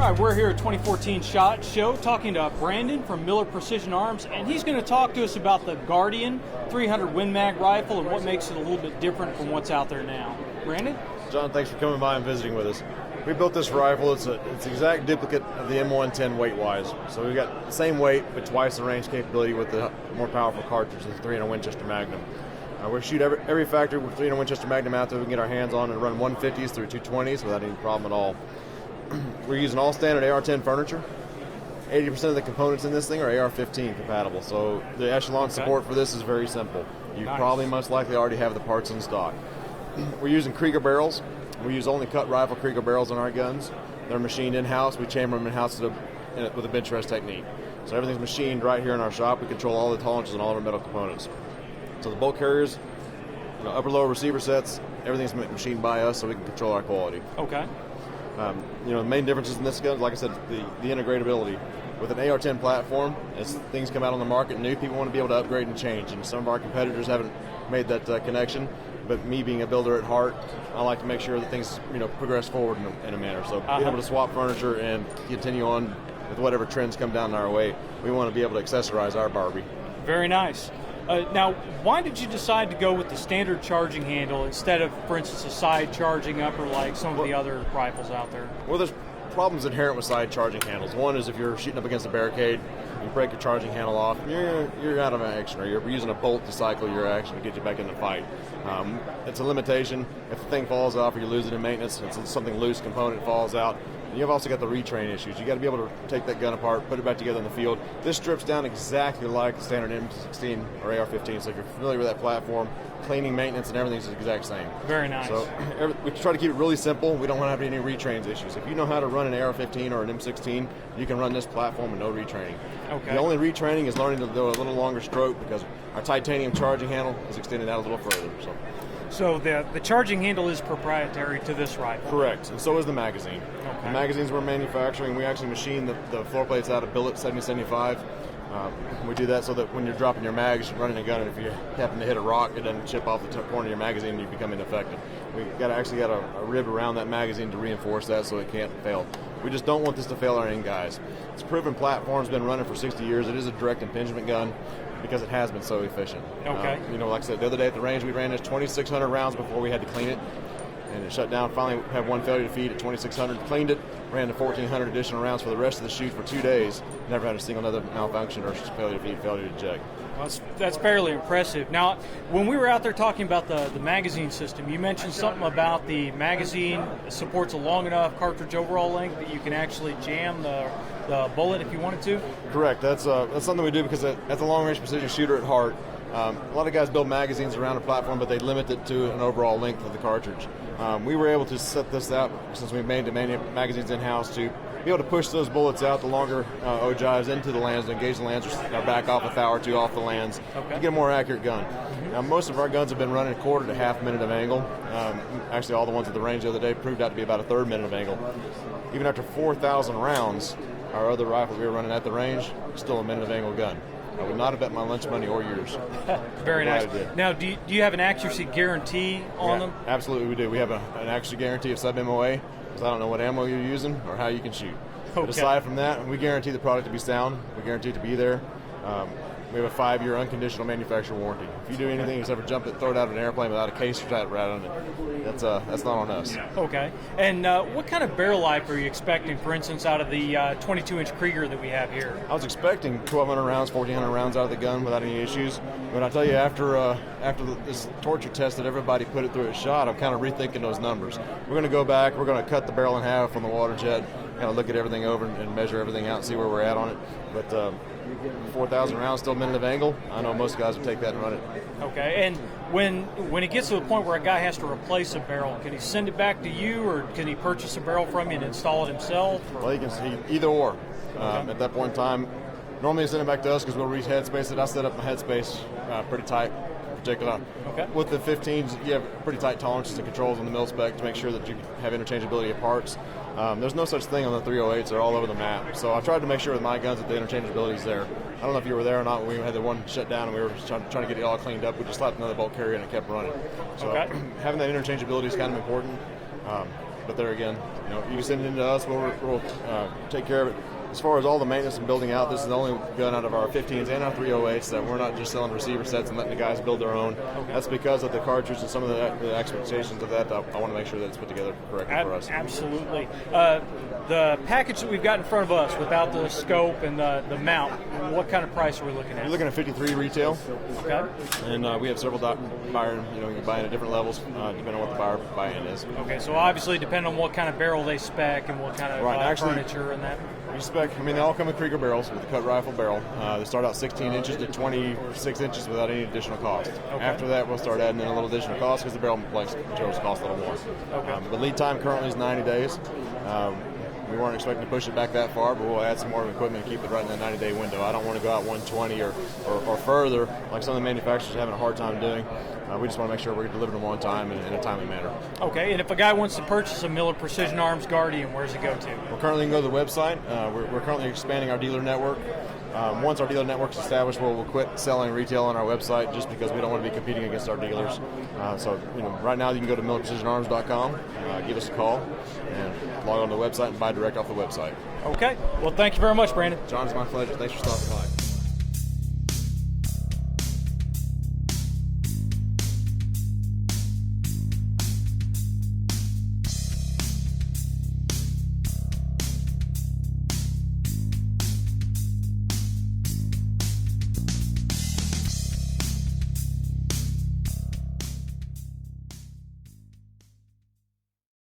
All right, we're here at 2014 SHOT Show talking to Brandon from Miller Precision Arms, and he's going to talk to us about the Guardian 300 Win Mag rifle and what makes it a little bit different from what's out there now. Brandon? John, thanks for coming by and visiting with us. We built this rifle. It's an exact duplicate of the M110 weight-wise. So we've got the same weight, but twice the range capability with the more powerful cartridge, the 300 Winchester Magnum. We shoot every factory with 300 Winchester Magnum out there we can get our hands on and run 150s through 220s without any problem at all. We're using all standard AR-10 furniture. 80% of the components in this thing are AR-15 compatible, so the echelon support for this is very simple. You probably most likely already have the parts in stock. We're using Krieger barrels. We use only cut rifle Krieger barrels on our guns. They're machined in-house. We chamber them in-house with a bench rest technique. So everything's machined right here in our shop. We control all the tolerances and all of our metal components. So the bolt carriers, upper-lower receiver sets, everything's machined by us so we can control our quality. Okay. The main differences in this gun, like I said, the integratability. With an AR-10 platform, as things come out on the market new, people want to be able to upgrade and change, and some of our competitors haven't made that connection. But me being a builder at heart, I like to make sure that things progress forward in a manner. So being able to swap furniture and continue on with whatever trends come down our way, we want to be able to accessorize our Barbie. Very nice. Now, why did you decide to go with the standard charging handle instead of, for instance, a side charging upper like some of the other rifles out there? Well, there's problems inherent with side charging handles. One is if you're shooting up against a barricade, you break your charging handle off, you're out of action, or you're using a bolt to cycle your action to get you back in the fight. It's a limitation. If the thing falls off or you lose it in maintenance, it's something loose component falls out. You've also got the retrain issues. You got to be able to take that gun apart, put it back together in the field. This strips down exactly like the standard M16 or AR-15. So if you're familiar with that platform, cleaning, maintenance, and everything is the exact same. Very nice. So we try to keep it really simple. We don't want to have any retrains issues. If you know how to run an AR-15 or an M16, you can run this platform with no retraining. Okay. The only retraining is learning to do a little longer stroke because our titanium charging handle is extended out a little further. So the charging handle is proprietary to this rifle? Correct, and so is the magazine. Okay. The magazines we're manufacturing, we actually machine the floor plates out of billet 7075. We do that so that when you're dropping your mags, running a gun, and if you happen to hit a rock, it doesn't chip off the corner of your magazine and you become ineffective. We've got a rib around that magazine to reinforce that so it can't fail. We just don't want this to fail our end guys. It's a proven platform, it's been running for 60 years. It is a direct impingement gun because it has been so efficient. Okay. Like I said, the other day at the range, we ran this 2,600 rounds before we had to clean it. And it shut down. Finally, had one failure to feed at 2,600. Cleaned it, ran the 1,400 additional rounds for the rest of the shoot for 2 days. Never had a single other malfunction or failure to feed, failure to eject. Well, that's fairly impressive. Now, when we were out there talking about the magazine system, you mentioned something about the magazine supports a long enough cartridge overall length that you can actually jam the bullet if you wanted to? Correct. That's something we do because that's a long-range precision shooter at heart. A lot of guys build magazines around a platform, but they limit it to an overall length of the cartridge. We were able to set this out, since we made the magazines in-house, to be able to push those bullets out, the longer ogives, into the lands, to engage the lands, or back off a thou or two off the lands, to get a more accurate gun. Now, most of our guns have been running a quarter to half minute of angle. Actually, all the ones at the range the other day proved out to be about a third minute of angle. Even after 4,000 rounds, our other rifle we were running at the range, still a minute of angle gun. I would not have bet my lunch money or yours. Very nice. Now, do you have an accuracy guarantee on them? Absolutely, we do. We have an accuracy guarantee of sub-MOA, because I don't know what ammo you're using or how you can shoot. Okay. But aside from that, we guarantee the product to be sound. We guarantee it to be there. We have a 5-year unconditional manufacturer warranty. If you do anything except for jump it, throw it out of an airplane without a case or tight rat on it, that's not on us. Okay. And what kind of barrel life are you expecting, for instance, out of the 22-inch Krieger that we have here? I was expecting 1,200 rounds, 1,400 rounds out of the gun without any issues. But I tell you, after this torture test that everybody put it through at SHOT, I'm kind of rethinking those numbers. We're going to go back. We're going to cut the barrel in half from the water jet, kind of look at everything over and measure everything out and see where we're at on it. But 4,000 rounds, still a minute of angle. I know most guys would take that and run it. Okay, and when it gets to the point where a guy has to replace a barrel, can he send it back to you, or can he purchase a barrel from you and install it himself? Or? Well, he can either or. At that point in time, normally send it back to us because we'll headspace it. I set up my headspace pretty tight. Particular. Okay. With the 15s, you have pretty tight tolerances and controls on the mil spec to make sure that you have interchangeability of parts. There's no such thing on the 308s. They're all over the map. So I tried to make sure with my guns that the interchangeability is there. I don't know if you were there or not when we had the one shut down and we were trying to get it all cleaned up. We just slapped another bolt carrier and it kept running. So having that interchangeability is kind of important. but there again, you can send it into us. We'll take care of it. As far as all the maintenance and building out, this is the only gun out of our 15s and our 308s that we're not just selling receiver sets and letting the guys build their own. Okay. That's because of the cartridge and some of the expectations of that. I want to make sure that it's put together correctly for us. Absolutely. The package that we've got in front of us, without the scope and the mount, what kind of price are we looking at? We're looking at $53 retail. Okay. And we have several buyer, you can buy in at different levels depending on what the buyer buy-in is. Okay, so obviously depending on what kind of barrel they spec and what kind of furniture and that. They all come with Krieger barrels with a cut rifle barrel. They start out 16 inches to 26 inches without any additional cost. Okay. After that, we'll start adding in a little additional cost because the barrel materials cost a little more. Okay. The lead time currently is 90 days. We weren't expecting to push it back that far, but we'll add some more equipment and keep it right in that 90-day window. I don't want to go out 120 or further like some of the manufacturers are having a hard time doing. We just want to make sure we're delivering them on time and in a timely manner. Okay, and if a guy wants to purchase a Miller Precision Arms Guardian, where does it go to? Well, currently you can go to the website. We're currently expanding our dealer network. Once our dealer network's established, we'll quit selling retail on our website just because we don't want to be competing against our dealers. Right now you can go to millerprecisionarms.com, give us a call, and log on to the website and buy direct off the website. Okay. Well, thank you very much, Brandon. John, it's my pleasure. Thanks for stopping by.